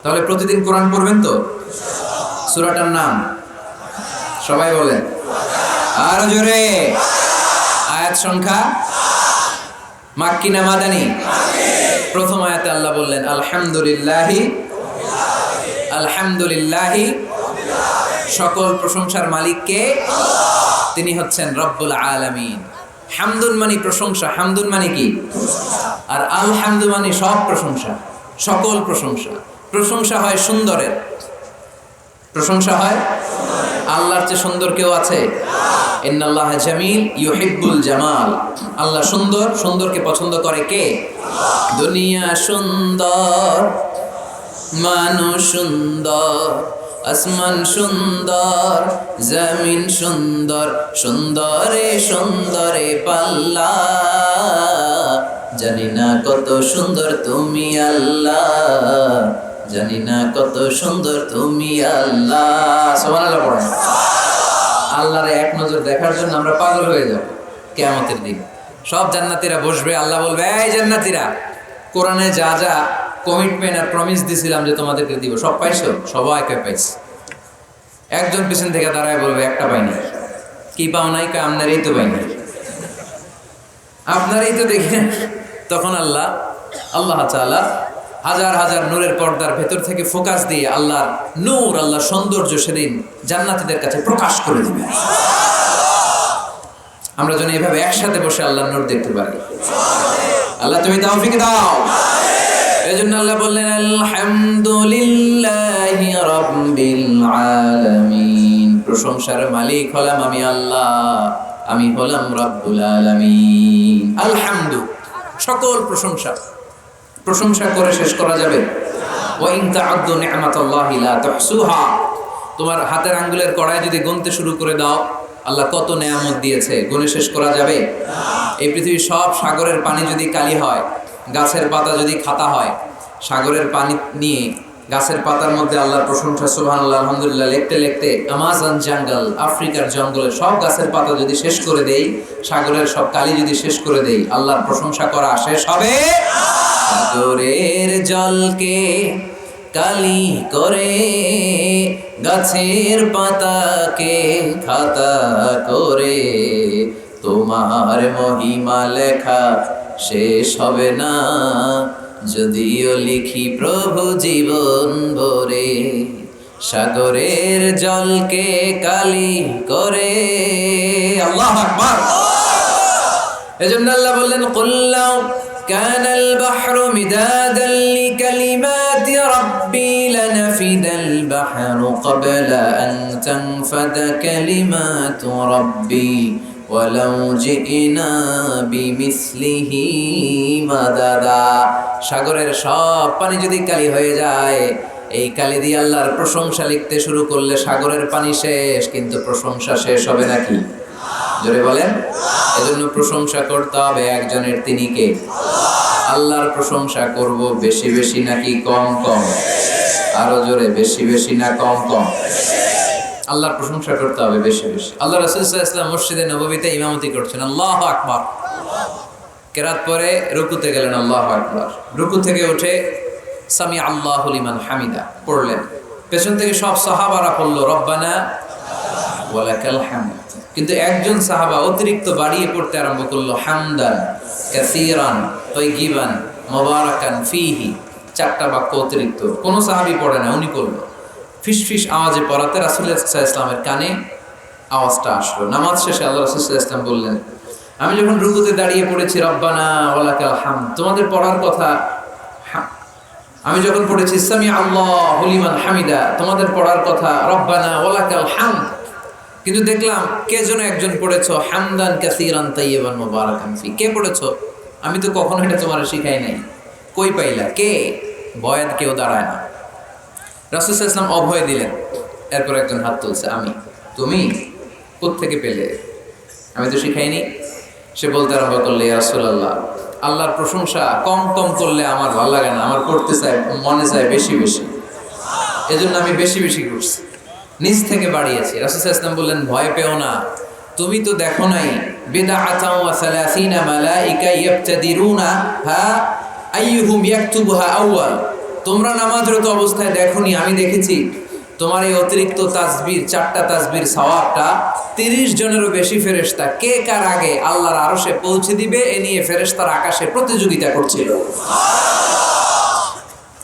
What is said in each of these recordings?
তাহলে প্রতিদিন কোরআন পড়বেন তো? সূরাটার নাম সবাই বলেন আর জোরে। আয়াত সংখ্যা মাক্কি না মাদানী? প্রথম আয়াতে আল্লাহ বললেন আলহামদুলিল্লাহি সকল প্রশংসার মালিক কে? তিনি হচ্ছেন রব্বুল আলামিন। হামদুন মানে প্রশংসা, হামদুন মানে কি? আর আলহামদু মানে সব প্রশংসা, সকল প্রশংসা। প্রশংসা হয় সুন্দরের, প্রশংসা হয় আল্লাহর চেয়ে সুন্দর কেউ আছে? ইন্নাল্লাহা জামিল ইউহিব্বুল জামাল। আল্লাহ সুন্দর, সুন্দরকে পছন্দ করে কে? দুনিয়া সুন্দর, মানুষ সুন্দর, আসমান সুন্দর, জমিন সুন্দর, সুন্দরে সুন্দরে পাল্লা। জানি না কত সুন্দর তুমি আল্লাহ, জানি না কত সুন্দর তুমি আল্লাহ। সুবহানাল্লাহ পড়েন। আল্লাহরে এক নজর দেখার জন্য আমরা পাগল হয়ে যাব কিয়ামতের দিন। সব জান্নাতীরা বসবে, আল্লাহ বলবে এই জান্নাতীরা, কোরআনে যা যা কমিটমেন্ট আর প্রমিস দিছিলাম যে তোমাদেরকে দিব সব পাইছো? সবাইকে পাইছি। একজন পিছন থেকে দাঁড়ায় বলবে একটা পাইনি। কি পাও নাই? আপনারই তো পাইনি, আপনারই তো দেখেন। তখন আল্লাহ তাআলা হাজার হাজার নূরের পর্দার ভেতর থেকে ফোকাস দিয়ে আল্লাহর নূর, আল্লাহর সৌন্দর্য সেদিন জান্নাতীদের কাছে প্রকাশ করে দিবে। আমরা যেন এভাবে একসাথে বসে আল্লাহর নূর দেখতে পারি। আল্লাহ তুমি তৌফিক দাও। এজন্য আল্লাহ বললেন আলহামদুলিল্লাহি রাব্বিল আলামিন। প্রশংসার মালিক হলাম আমি আল্লাহ, আমি হলাম রব্বুল আলামিন। আলহামদু সকল প্রশংসা, প্রশংসা করে শেষ করা যাবে? ওয়া ইন তা'উদ্দু নি'মাতাল্লাহি লা তুহসুহা। তোমার হাতের আঙ্গুলের কড়ায় যদি গুনতে শুরু করে দাও আল্লাহ কত নেয়ামত দিয়েছে, গুনে শেষ করা যাবে? এই পৃথিবীর সব সাগরের পানি যদি কালি হয়, গাছের পাতা যদি খাতা হয়, সাগরের পানি নিয়ে গাছের পাতার মধ্যে আল্লাহর প্রশংসা সুবহানাল্লাহ আলহামদুলিল্লাহ লিখতে লিখতে আমাজন জঙ্গল, আফ্রিকার জঙ্গলের সব গাছের পাতা যদি শেষ করে দেই, সাগরের সব কালি যদি শেষ করে দেই, আল্লাহর প্রশংসা করা শেষ হবে? সাগরের জলকে কালি করে, গাছের পাতাকে খাতা করে, তোমার মহিমা লেখা শেষ হবে না, যদিও লিখি প্রভু জীবন ভরে। সাগরের জলকে কালি করে। আল্লাহু আকবার। এজন্য আল্লাহ বললেন কুল্লাউ কানাল বাহরু মিদাদান লিকালিমাতি রাব্বি লানাফিদাল বাহরু ক্বাবলা আন তানফাদা কালিমাতু রাব্বি ওয়ালাউ জিনা বিমিসলিহি মাদাদা। সাগরের সব পানি যদি কালি হয়ে যায়, এই কালি দিয়ে আল্লাহর প্রশংসা লিখতে শুরু করলে সাগরের পানি শেষ, কিন্তু প্রশংসা শেষ হবে নাকি? জোরে বলেন। এজন্য প্রশংসা করতে হবে একজনের, তিনি কে? আল্লাহর প্রশংসা করব বেশি বেশি নাকি কম কম? আরো জোরে, বেশি বেশি না কম কম? আল্লাহর প্রশংসা করতে হবে বেশি বেশি। আল্লাহ রাসূল সাল্লাল্লাহু আলাইহি ওয়াসাল্লাম মসজিদে নববীতে ইমামতি করছেন, আল্লাহু আকবার। কেরাত পরে রুকুতে গেলেন, আল্লাহু আকবার। রুকু থেকে উঠে সামি আল্লাহু লিমান হামিদা পড়লেন। পেছন থেকে সব সাহাবারা পড়ল রব্বানা ওয়া লাকাল হামদ। কিন্তু একজন সাহাবা অতিরিক্ত বাড়িয়ে পড়তে আরম্ভ করলো হামদান কাসীরান তাইয়িবান মুবারাকান ফীহি। চারটা বাক্য অতিরিক্ত, কোন সাহাবী পড়ে না, উনি পড়লো। ফিসফিস আওয়াজে পড়াতে রাসূলুল্লাহ সাল্লাল্লাহু আলাইহি ওয়াসাল্লামের কানে আওয়াজটা আসলো। নামাজ শেষে আল্লাহ রাসূল সাল্লাল্লাহু আলাইহি ওয়াসাল্লাম বললেন, আমি যখন রুকুতে দাঁড়িয়ে পড়েছি রব্বানা ওয়া লাকাল হামদ, তোমাদের পড়ার কথা, আমি যখন পড়েছি সামি আল্লাহু লিমান হামিদা, তোমাদের পড়ার কথা রব্বানা ওয়া লাকাল হামদ, কিন্তু দেখলাম কে যেন একজন পড়েছো হামদান কাসীরান তাইয়িবান মুবারাকান ফি। কে পড়েছো? আমি তো কখনো এটা তোমার শিখাই নাই। কই পাইলা? কে? বয়াত কেউ দাঁড়ায় না। রাসূল সাল্লাল্লাহু আলাইহি ওয়াসাল্লাম অভয় দিলেন। এরপর একজন হাত তুলছে, আমি। তুমি কোত্থেকে পেলে? আমি তো শিখাইনি। সে বলতে আরম্ভ করলে, ইয়া রাসূলুল্লাহ, আল্লাহর প্রশংসা কম কম করলে আমার ভালো লাগে না, আমার করতে চাই, মনে চায় বেশি বেশি, এজন্য আমি বেশি বেশি করছি, নিজ থেকে বাড়িয়েছি। রাসূল সাল্লাল্লাহু আলাইহি ওয়াসাল্লাম বললেন, ভয় পেও না, তুমি তো দেখো নাই বিদআতাও ওয়া 30 মালাইকা ইয়াবতাদিরুনা হা আইয়ুহুম ইয়াকতুবুহা আউয়াল। তোমরা নামাজরত অবস্থায় দেখোনি, আমি দেখেছি তোমার এই অতিরিক্ত তাসবির 4টা তাসবির সওয়াবটা 30 জনেরও বেশি ফেরেশতা কে কার আগে আল্লাহর আরশে পৌঁছে দিবে এ নিয়ে ফেরেশতারা আকাশে প্রতিযোগিতা করছিল।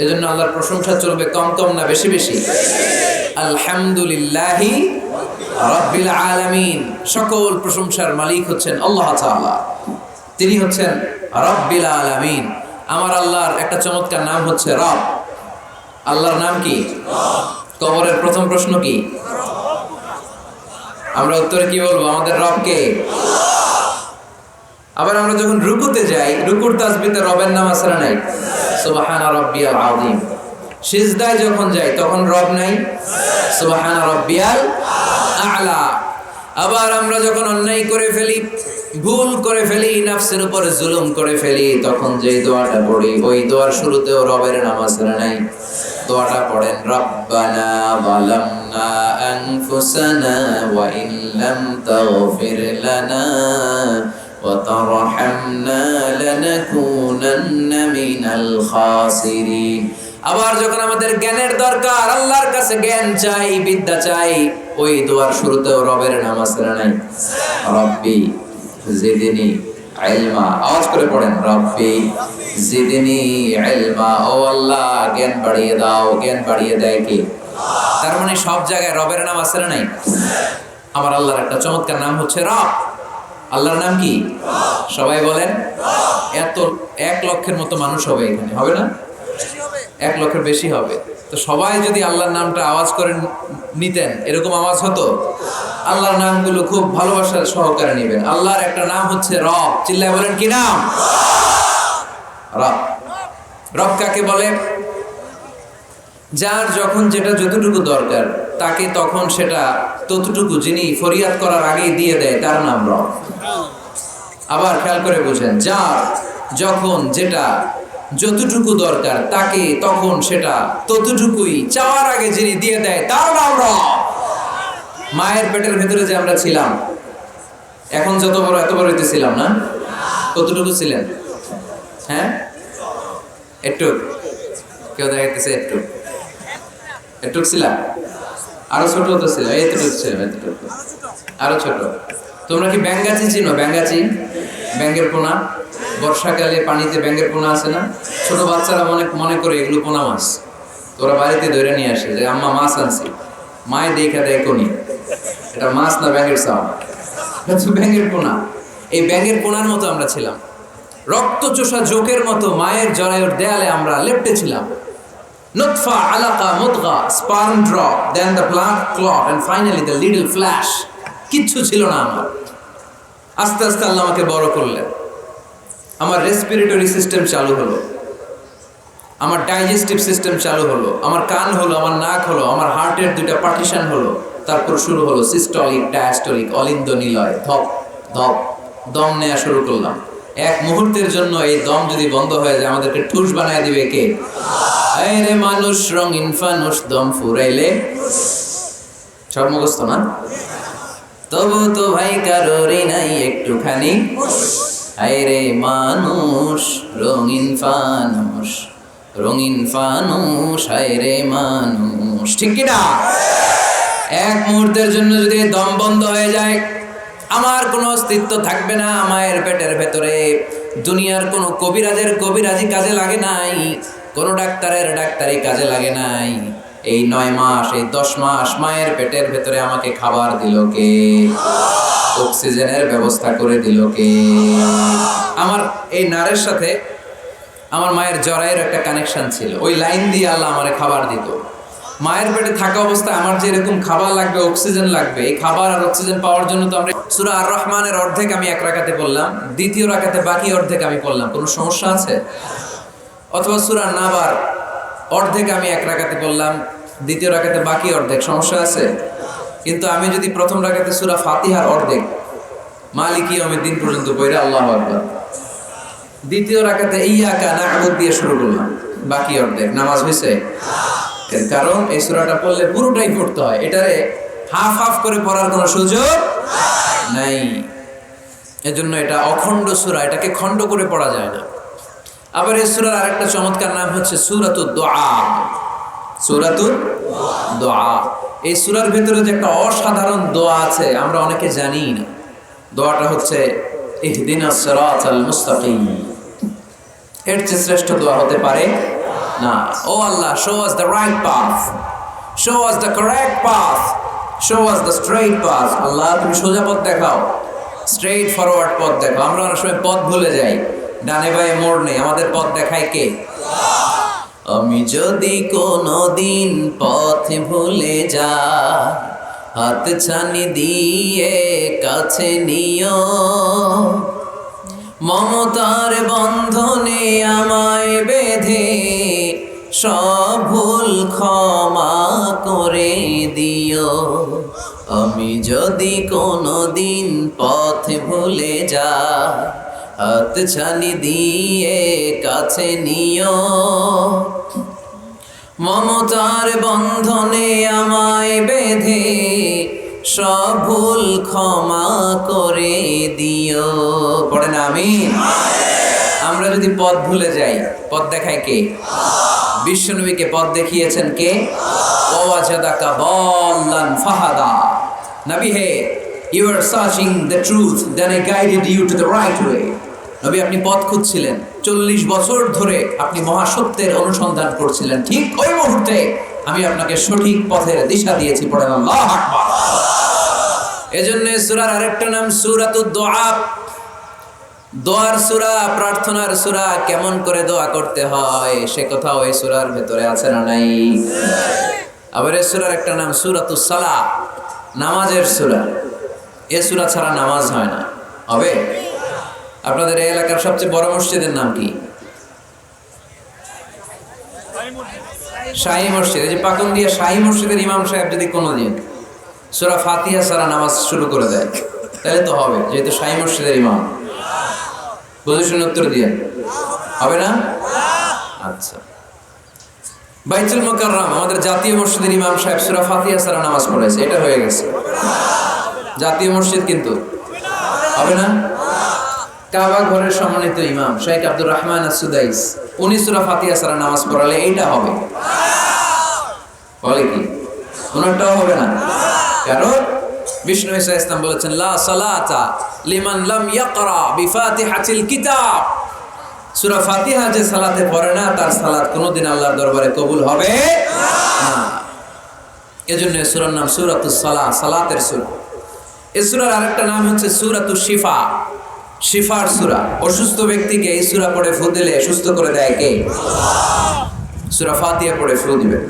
এজন্য আল্লাহর প্রশংসা চলবে কম কম না বেশি বেশি? আলহামদুলিল্লাহি রাব্বিল আলামিন। সকল প্রশংসার মালিক হচ্ছেন আল্লাহ তাআলা, তিনি হচ্ছেন রাব্বিল আলামিন। আমার আল্লাহর একটা চমৎকার নাম হচ্ছে রব। আল্লাহর নাম কি? কবরের প্রথম প্রশ্ন কি? আমরা উত্তরে কি বলবো? আমাদের রব কে? আবার আমরা যখন রুকুতে যাই, রুকুর তাসবিতে রবের নাম আছে না নাই? সুবহান রাব্বিয়াল আযীম। সিজদায় যখন যাই তখন রব নাই? সুবহান রাব্বিয়াল আ'লা। আবার আমরা যখন অন্যায় করে ফেলি, ভুল করে ফেলি, নফসের উপরে জুলুম করে ফেলি, তখন যে দোয়াটা পড়ি ওই দোয়ার শুরুতেও রবের নাম আছে না নাই? দোয়াটা পড়েন, রব্বানা যালামনা আনফুসানা ওয়া ইন লাম তাগফির লানা ওয়া তারহামনা লানাকুনান্না মিনাল খাসিরিন। আবার যখন আমাদের জ্ঞানের দরকার, আল্লাহর কাছে জ্ঞান চাই, বিদ্যা চাই, ওই দোয়ার শুরুতেও রবের নাম আছে না নাই? রব্বি জিদনি ইলমা। আওয়াজ করে পড়েন, রব্বি জিদনি ইলমা। ও আল্লাহ জ্ঞান বাড়িয়ে দাও। জ্ঞান বাড়িয়ে দেয় কি? তার মানে সব জায়গায় রবের নাম আছে না নাই? আমার আল্লাহর একটা চমৎকার নাম হচ্ছে রব। আল্লাহর নাম কি? সবাই বলেন। এত 1 লক্ষের মতো মানুষ হবে এখানে, হবে না? 1 লক্ষের বেশি হবে। তো সবাই যদি আল্লাহর নামটা আওয়াজ করে নিতেন, এরকম আওয়াজ হতো। আল্লাহর নামগুলো খুব ভালোবাসার সহকারে নেবেন। আল্লাহর একটা নাম হচ্ছে রব। চিল্লায় বলেন, কি নাম? রব। রব কাকে বলে? যার যখন যেটা যতটুকু দরকার তাকে তখন সেটা ততটুকু যিনি ফরিয়াদ করার আগেই দিয়ে দেয়, তার নাম রব। আবার খেয়াল করে বুঝেন, যার যখন যেটা যতটুকু দরকার তাকে তখন সেটা ততটুকুই চাওয়ার আগে যিনি দিয়ে দেয়, তার নাম রব। মায়ের পেটের ভেতরে যে আমরা ছিলাম, এখন যত বড় এত বড় হইতেছিলাম না? কতটুকু ছিলেন? হ্যাঁ, একটু। কেউ দেখাইতেছে একটু একটু ছিলাম, আরো ছোট তো ছিলাম, এতটুকু ছিলাম, এতটুকু, আরো ছোট। তোমরা কি ব্যাঙ্গাচি চিনো? ব্যাঙ্গাচি, ব্যাঙ্গের পোনা। বর্ষাকালে পানিতে ব্যাঙ্গের পোনা আছে না? ছোট বাচ্চারা মনে করে এগুলো পোনা মাছ, তোরা বাড়িতে ধরে নিয়ে আসে যে আম্মা মাছ আনছি, মায় দেখা দেয় কোনি এটা মাছ না ব্যাঙ্গের চাও, ব্যাঙ্গের পোনা। এই ব্যাঙ্গের পোনার মতো আমরা ছিলাম, রক্ত চোষা জোকের মতো মায়ের জরায়ুর দেয়ালে আমরা লেপ্টে ছিলাম। নুতফা, আলাকা, মুদগা, sperm drop, then the blood clot and finally the little flesh. কিচ্ছু ছিল না আমার। আস্তে আস্তে আল্লাহ আমাকে বড় করলেন। আমার রেসপিরেটরি সিস্টেম চালু হলো, আমার ডাইজেস্টিভ সিস্টেম চালু হলো, আমার কান হলো, আমার নাক হলো, আমার হার্টের 2টা পার্টিশন হলো। তারপর শুরু হলো সিস্টলিক, ডায়াস্টলিক, অলিন্দ নিলয়, ধপ ধপ দম নেওয়া শুরু করলাম। এক মুহূর্তের জন্য এই দম যদি বন্ধ হয়ে যায় আমাদেরকে ঠুস বানায় দিবে কে? আরে মানুষ রঙিন ফানুষ, দম ফুরাইলে সব মুখস্থ না? তবু তো ভাই কারোরই নাই একটুখানি। আরে মানুষ রঙিন ফানুষ, রঙিন ফানুষ, আরে মানুষ। ঠিক কি না? এক মুহূর্তের জন্য যদি দম বন্ধ হয়ে যায় আমার কোনো অস্তিত্ব থাকবে না মায়ের পেটের ভেতরে। দুনিয়ার কোনো কবিরাজের কবিরাজি কাজে লাগে নাই, কোনো ডাক্তারের ডাক্তারি কাজে লাগে নাই। এই 9 মাস, এই 10 মাস মায়ের পেটের ভেতরে আমাকে খাবার দিল কে? অক্সিজেনের ব্যবস্থা করে দিল কে? আমার এই নারের সাথে আমার মায়ের জরায়ের একটা কানেকশন ছিল, ওই লাইন দিয়ে আল্লাহ আমারে খাবার দিত। মায়ের পেটে থাকা অবস্থায় আমার যে এরকম খাবার লাগবে, অক্সিজেন লাগবে, এই খাবার আর অক্সিজেন পাওয়ার জন্য তো আমরা সূরা আর রহমানের অর্ধেক আমি 1 রাকাতে পড়লাম, দ্বিতীয় রাকাতে বাকি অর্ধেক আমি পড়লাম, কোনো সমস্যা আছে? অথবা সূরা নাবার অর্ধেক আমি 1 রাকাতে পড়লাম, দ্বিতীয় রাকাতে বাকি অর্ধেক, সমস্যা আছে? কিন্তু আমি যদি প্রথম রাকাতে সূরা ফাতিহার অর্ধেক মালিকি ইয়াউমিদ্দিন পর্যন্ত পড়ে আল্লাহু আকবার, দ্বিতীয় রাকাতে ইয়্যাকা না'বুদু দিয়ে শুরু করলাম, বাকি অর্ধেক, নামাজ হয়েছে? এর কারণ এই সূরাটা পড়লে পুরোটাই পড়তে হয়, এটারে হাফ হাফ করে পড়ার কোনো সুযোগ নাই। এজন্য এটা অখণ্ড সূরা, এটাকে খণ্ড করে পড়া যায় না। আবার এই সূরার আরেকটা চমৎকার নাম হচ্ছে সূরাতুদ দুআ। সূরাতুদ দুআ। এই সূরার ভিতরে যে একটা অসাধারণ দোয়া আছে আমরা অনেকে জানি না। দোয়াটা হচ্ছে ইহদিনাস সিরাতাল মুস্তাকিম। এর চেয়ে শ্রেষ্ঠ দোয়া হতে পারে না। O Allah, show us the right path, show us the correct path, show us the straight path. আল্লাহ তুমি সোজা পথ দেখাও, স্ট্রেইট ফরওয়ার্ড পথ দেখাও। আমরা অনেক সময় পথ ভুলে যাই, ডানে বায়ে মোড় নেই, আমাদের পথ দেখায় কে? আমি যদি কোনদিন পথ ভুলে যা, হাত ছানি দিয়ে কাছে নিও, মমতার বন্ধনে আমায় বেঁধে সব ভুল ক্ষমা করে দিও। আমি যদি কোনদিন পথ ভুলে যা, হাত ছানি দিয়ে কাছে নিও, মমতার বন্ধনে আমায় বেঁধে সব ভুল ক্ষমা করে দিও। পড়েন আমিন। আমরা যদি পথ ভুলে যাই, পথ দেখায় কে? বিশ্বনবীকে পথ দেখিয়েছেন কে? ওয়াজাদাকা দাল্লান ফাহাদা। নবী হে, you are searching the truth, then I guided you to the right way. নবী আপনি পথ খুঁজছিলেন, 40 বছর ধরে আপনি মহাসত্যের অনুসন্ধান করছিলেন, ঠিক ওই মুহূর্তে আমি আপনাকে সঠিক পথের দিশা দিয়েছি। পড়েন আল্লাহু আকবার। এজন্য সূরার আরেকটা নাম সূরাতুদ দুআ। দোয়ার সূরা, প্রার্থনার সূরা। কেমন করে দোয়া করতে হয় সে কথাও এই সূরার ভেতরে আছে না নাই? আবার এই সূরার একটা নাম সূরাতুস সালাহ, নামাজের সূরা। এই সূরা ছাড়া নামাজ হয় না। হবে? আপনাদের এই এলাকার সবচেয়ে বড় মসজিদের নাম কি? শাহী মসজিদ। এই যে পাকুন্দিয়া শাহী মসজিদের ইমাম সাহেব যদি কোনোদিন সূরা ফাতিহা ছাড়া নামাজ শুরু করে দেয় তাহলে তো হবে, যেহেতু শাহী মসজিদের ইমাম। বুঝে শুনে উত্তর দিয়ে হবে না? আচ্ছা। বাইতুল মুকাররম আমাদের জাতীয় মসজিদের ইমাম সাহেব সূরা ফাতিহা ছাড়া নামাজ পড়েছে, এটা হয়ে গেছে জাতীয় মসজিদ, কিন্তু হবে না? কাবা ঘরের সম্মানিত ইমাম শেখ আব্দুর রহমান আস-সুদাইস, উনি সূরা ফাতিহা ছাড়া নামাজ পড়ালে এইটা হবে। বলে কি? ওনারটাও হবে না। কারণ বিষ্ণু ঈসা ইসলাম বলেছেন লা সালাতা লিমান লাম ইয়াকরা বিফাতিহাতিল কিতাব। সূরা ফাতিহা যে সালাতে পড়ে না তার সালাত কোনোদিন আল্লাহর দরবারে কবুল হবে না। এজন্য এই সূরার নাম সূরাতুস সালাহ, সালাতের সূরা। এই সূরার আরেকটা নাম হচ্ছে সূরাতুশ শিফা, শিফার সূরা। অসুস্থ ব্যক্তিকে এই সূরা পড়ে ফু দিলে সুস্থ করে দেয় কে? সূরা ফাতিহা পড়ে ফু দিবেন।